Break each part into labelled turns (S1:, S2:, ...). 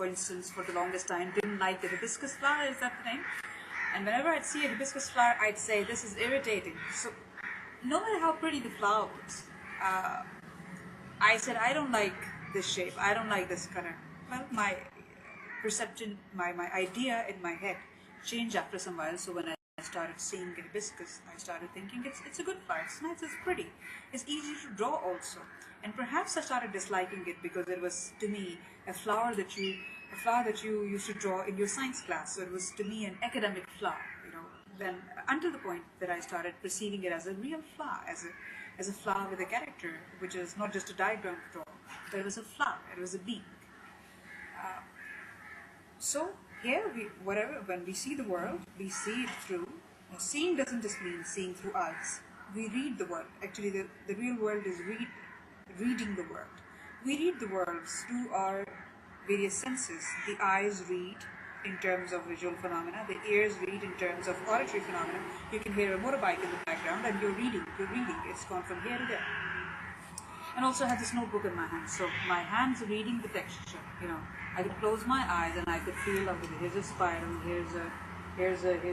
S1: instance, for the longest time didn't like the hibiscus flower, is that the name? And whenever I'd see a hibiscus flower, I'd say, this is irritating. So, no matter how pretty the flower was, I said, I don't like this shape, I don't like this color. Well, my perception, my idea in my head changed after some while. So when I started seeing hibiscus, I started thinking it's a good flower, it's nice, it's pretty, it's easy to draw also. And perhaps I started disliking it because it was, to me, a flower that you used to draw in your science class. So it was, to me, an academic flower, Then until the point that I started perceiving it as a real flower, as a flower with a character, which is not just a diagram to draw, but it was a flower, it was a being. So here, when we see the world, we see it through. Seeing doesn't just mean seeing through eyes. We read the world. Actually, the real world is reading the world. We read the world through our various senses. The eyes read in terms of visual phenomena. The ears read in terms of auditory phenomena. You can hear a motorbike in the background, and you're reading. It's gone from here to there. And also, I have this notebook in my hand, so my hands are reading the texture. I could close my eyes and I could feel, okay, here's a spiral, here's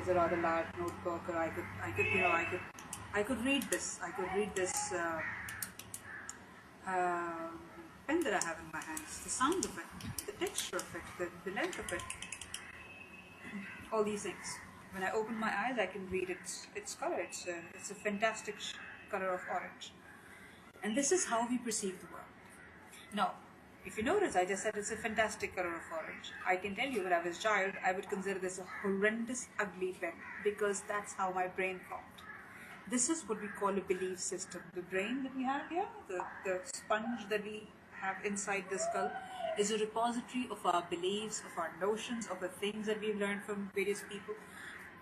S1: a rather large notebook, or I could read this. I could read this pen that I have in my hands, the sound of it, the texture of it, the length of it, all these things. When I open my eyes, I can read its color. It's a fantastic color of orange. And this is how we perceive the world. Now, if you notice, I just said it's a fantastic color of orange. I can tell you, when I was a child, I would consider this a horrendous, ugly pen, because that's how my brain formed. This is what we call a belief system. The brain that we have here, the sponge that we have inside the skull, is a repository of our beliefs, of our notions, of the things that we've learned from various people.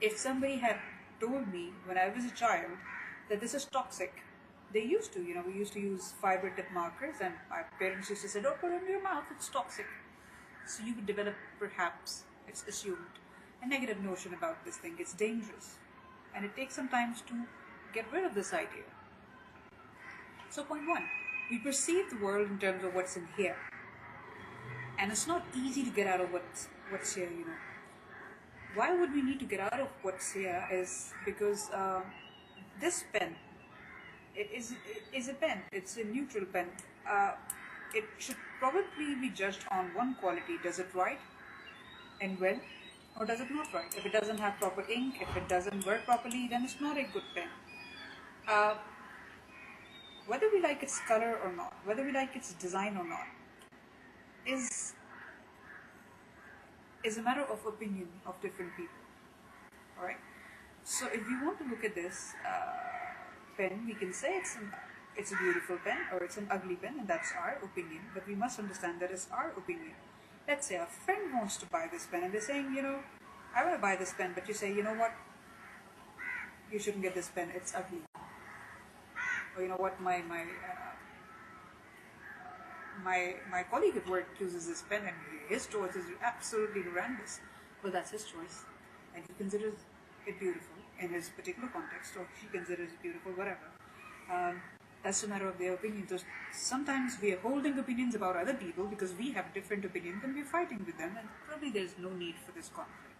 S1: If somebody had told me when I was a child that this is toxic, we used to use fiber tip markers, and my parents used to say, don't put it in your mouth, it's toxic. So you would develop, perhaps, it's assumed, a negative notion about this thing. It's dangerous. And it takes some time to get rid of this idea. So point one, we perceive the world in terms of what's in here. And it's not easy to get out of what's here, Why would we need to get out of what's here is because this pen, it is a pen. It's a neutral pen. It should probably be judged on one quality. Does it write and well, or does it not write? If it doesn't have proper ink, if it doesn't work properly, then it's not a good pen. Whether we like its color or not, whether we like its design or not, is a matter of opinion of different people. All right. So if we want to look at this pen, we can say it's a beautiful pen or it's an ugly pen, and that's our opinion. But we must understand that it's our opinion. Let's say a friend wants to buy this pen, and they're saying, I want to buy this pen, but you say, you know what, you shouldn't get this pen, it's ugly. Or you know what, my colleague at work uses this pen, and his choice is absolutely horrendous. Well, that's his choice, and he considers it beautiful in his particular context, or she considers it beautiful, whatever. That's a matter of their opinion. So sometimes we are holding opinions about other people because we have different opinions, and we're fighting with them, and probably there's no need for this conflict.